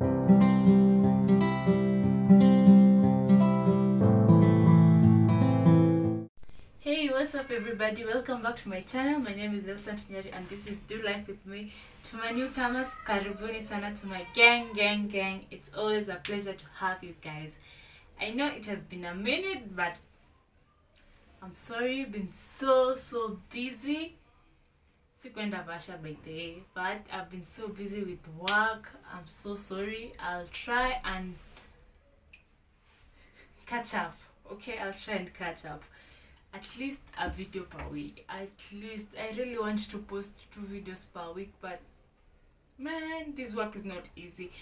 Hey, what's up everybody? Welcome back to my channel. My name is Elsa Tinyari and this is Do Life with Me. To my newcomers, karibuni sana to my gang. It's always a pleasure to have you guys. I know it has been a minute, but I'm sorry, been so busy. Sikwenda Basha by the way, but I've been so busy with work. I'm so sorry. I'll try and catch up. Okay, I'll try and catch up. At least a video per week. At least I really want to post 2 videos per week, but man, this work is not easy.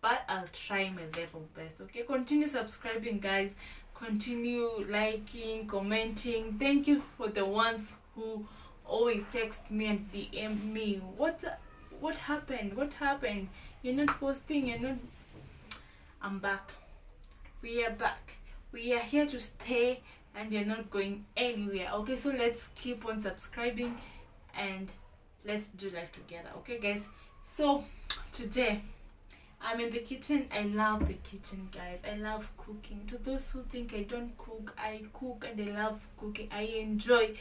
But I'll try my level best. Okay, continue subscribing, guys. Continue liking, commenting. Thank you for the ones who always text me and DM me. What happened? What happened? You're not posting. You're not. I'm back. We are back. We are here to stay. And you're not going anywhere. Okay, so let's keep on subscribing and let's do life together. Okay, guys. So today I'm in the kitchen. I love the kitchen, guys. I love cooking. To those who think I don't cook, I cook and I love cooking. I enjoy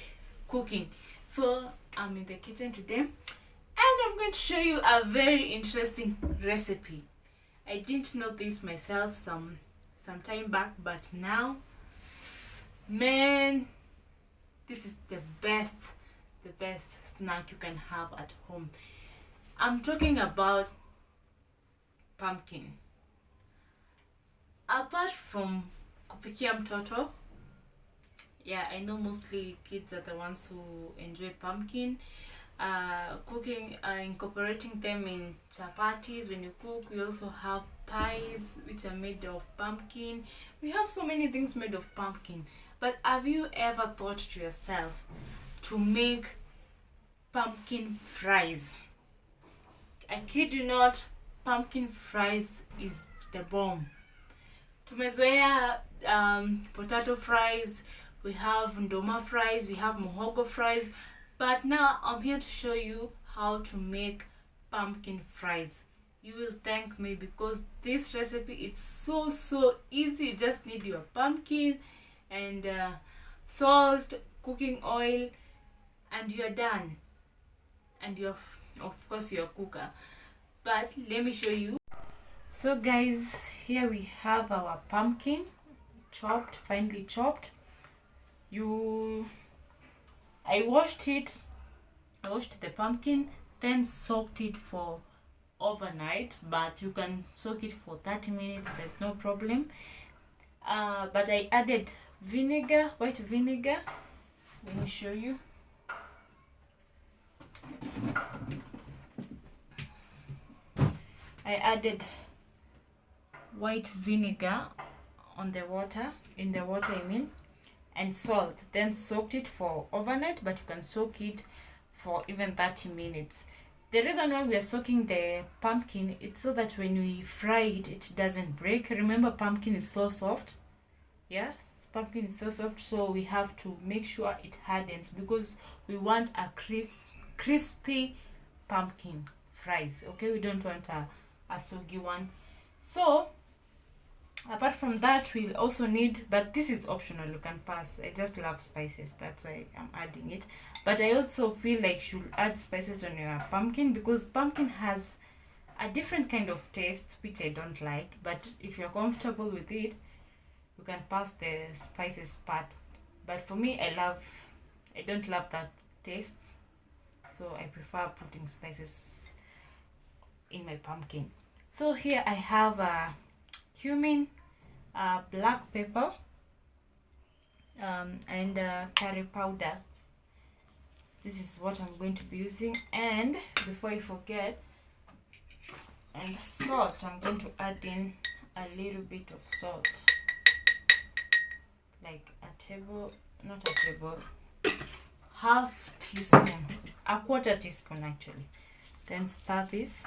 cooking. So I'm in the kitchen today and I'm going to show you a very interesting recipe. I didn't know this myself some time back, but now, man, this is the best snack you can have at home. I'm talking about pumpkin. Apart from kupikia mtoto, yeah, I know mostly kids are the ones who enjoy pumpkin. Cooking, incorporating them in chapatis. When you cook, we also have pies which are made of pumpkin. We have so many things made of pumpkin. But have you ever thought to yourself to make pumpkin fries? I kid you not, pumpkin fries is the bomb. Tumezoea potato fries, we have ndoma fries, we have muhogo fries, but now I'm here to show you how to make pumpkin fries. You will thank me because this recipe is so easy. You just need your pumpkin and salt, cooking oil, and you're done. And you're of course your cooker. But let me show you. So guys, here we have our pumpkin chopped, finely chopped. I washed the pumpkin, then soaked it for overnight, but you can soak it for 30 minutes, there's no problem. But I added vinegar, white vinegar. Let me show you. I added white vinegar in the water and salt, then soaked it for overnight, but you can soak it for even 30 minutes. The reason why we are soaking the pumpkin, it's so that when we fry it, it doesn't break. Remember, pumpkin is so soft. Yes, pumpkin is so soft, so we have to make sure it hardens because we want a crispy pumpkin fries. Okay, we don't want a soggy one. So apart from that, we'll also need, but this is optional, you can pass. I just love spices, that's why I'm adding it. But I also feel like you should add spices on your pumpkin because pumpkin has a different kind of taste which I don't like. But if you're comfortable with it, you can pass the spices part. But for me, I don't love that taste, so I prefer putting spices in my pumpkin. So here I have cumin, black pepper, and curry powder. This is what I'm going to be using. And before I forget, and salt, I'm going to add in a little bit of salt, like half teaspoon, a quarter teaspoon actually. Then stir this,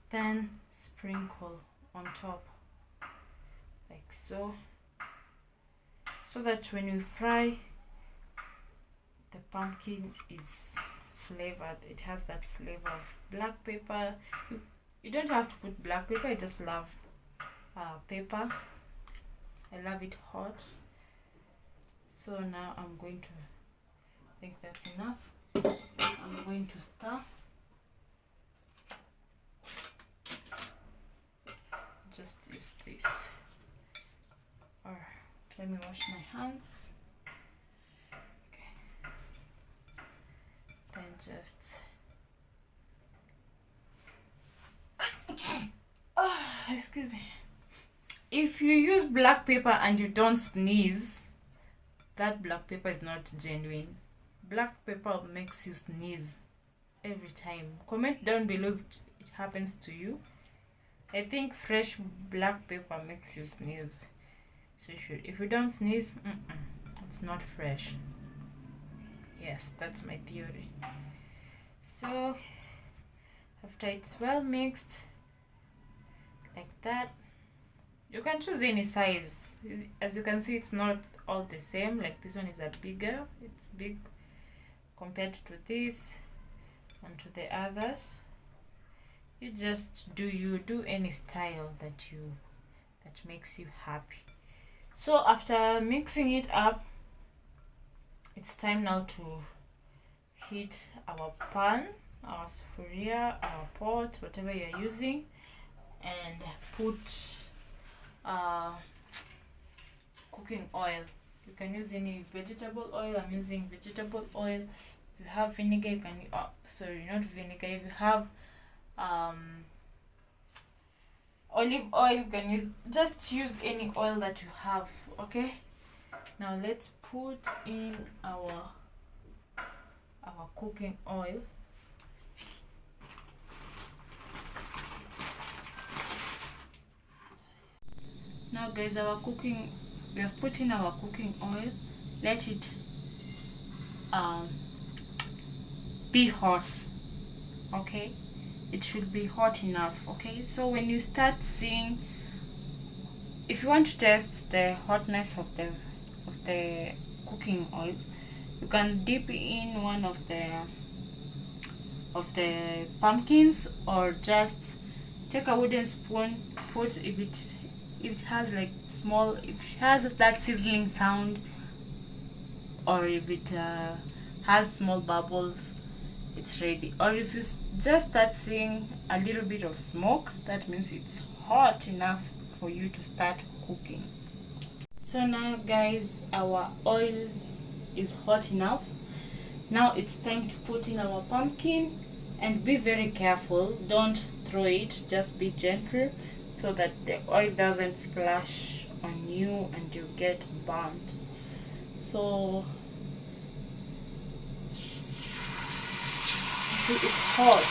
then sprinkle on top like so that when you fry, the pumpkin is flavored. It has that flavor of black pepper. You don't have to put black pepper. I just love pepper. I love it hot. So now I'm going to, I think that's enough. I'm going to stir. Just use this. Or let me wash my hands. Okay. Then just excuse me. If you use black pepper and you don't sneeze, that black pepper is not genuine. Black pepper makes you sneeze every time. Comment down below if it happens to you. I think fresh black pepper makes you sneeze. So if you don't sneeze, it's not fresh. Yes, that's my theory. So after it's well mixed like that, you can choose any size. As you can see, it's not all the same. Like this one is a bigger, it's big compared to this and to the others. You just do any style that makes you happy. So after mixing it up, it's time now to heat our pan, our sufuria, our pot, whatever you're using, and put cooking oil. You can use any vegetable oil. I'm using vegetable oil. If you have vinegar, you can sorry, not vinegar. If you have olive oil, you can just use any oil that you have. Okay, now let's put in our cooking oil. Now guys, we have put in our cooking oil. Let it be hot. Okay, it should be hot enough. Okay, so when you start seeing, if you want to test the hotness of the cooking oil, you can dip in one of the pumpkins, or just take a wooden spoon, put if it has like if it has that sizzling sound, or if it has small bubbles, it's ready. Or if you just start seeing a little bit of smoke, that means it's hot enough for you to start cooking. So now guys, our oil is hot enough. Now it's time to put in our pumpkin, and be very careful, don't throw it, just be gentle so that the oil doesn't splash on you and you get burnt. So see, it's hot.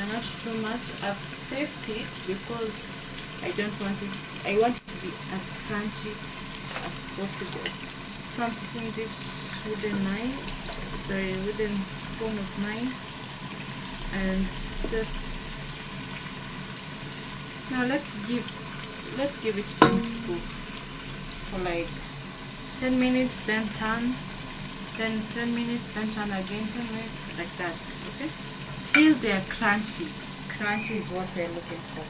Not too much. I've spaced it because I don't want it. I want it to be as crunchy as possible. So I'm taking this wooden spoon of mine, and just now let's give it time to cook for like 10 minutes, then turn, then 10 minutes, then turn again, 10 minutes, like that. Okay, till they're crunchy. Crunchy is what we're looking for.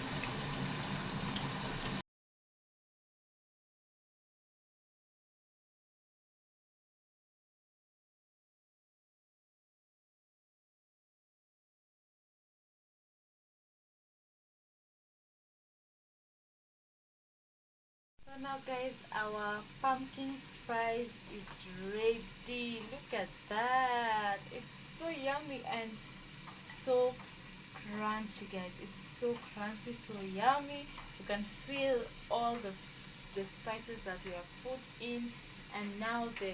So now guys, our pumpkin fries is ready. Look at that. It's so yummy and so crunchy guys. It's so crunchy, so yummy. You can feel all the spices that we have put in, and now the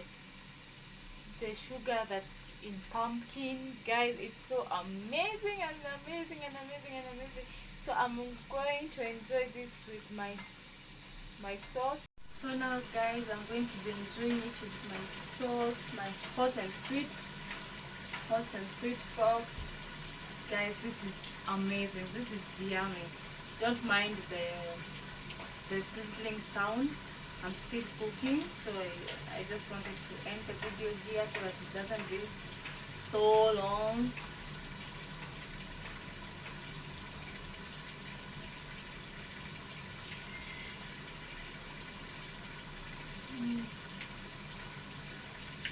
sugar that's in pumpkin guys. It's so amazing and amazing and amazing and amazing. So I'm going to enjoy this with my sauce. So now guys, I'm going to be enjoying it with my sauce, my hot and sweet sauce. Guys, this is amazing. This is yummy. Don't mind the sizzling sound. I'm still cooking, so I just wanted to end the video here so that it doesn't be so long.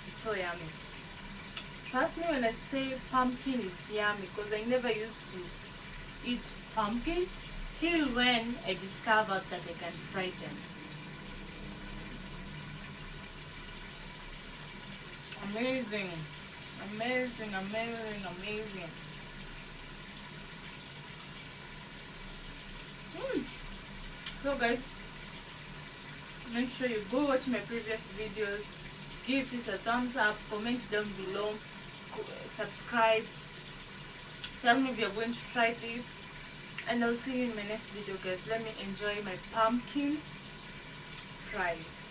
It's so yummy. Trust me when I say pumpkin is yummy, because I never used to eat pumpkin till when I discovered that I can fry them. Amazing, amazing, amazing, amazing. So guys, make sure you go watch my previous videos, give this a thumbs up, comment down below, subscribe, tell me if you're going to try this, and I'll see you in my next video guys. Let me enjoy my pumpkin fries.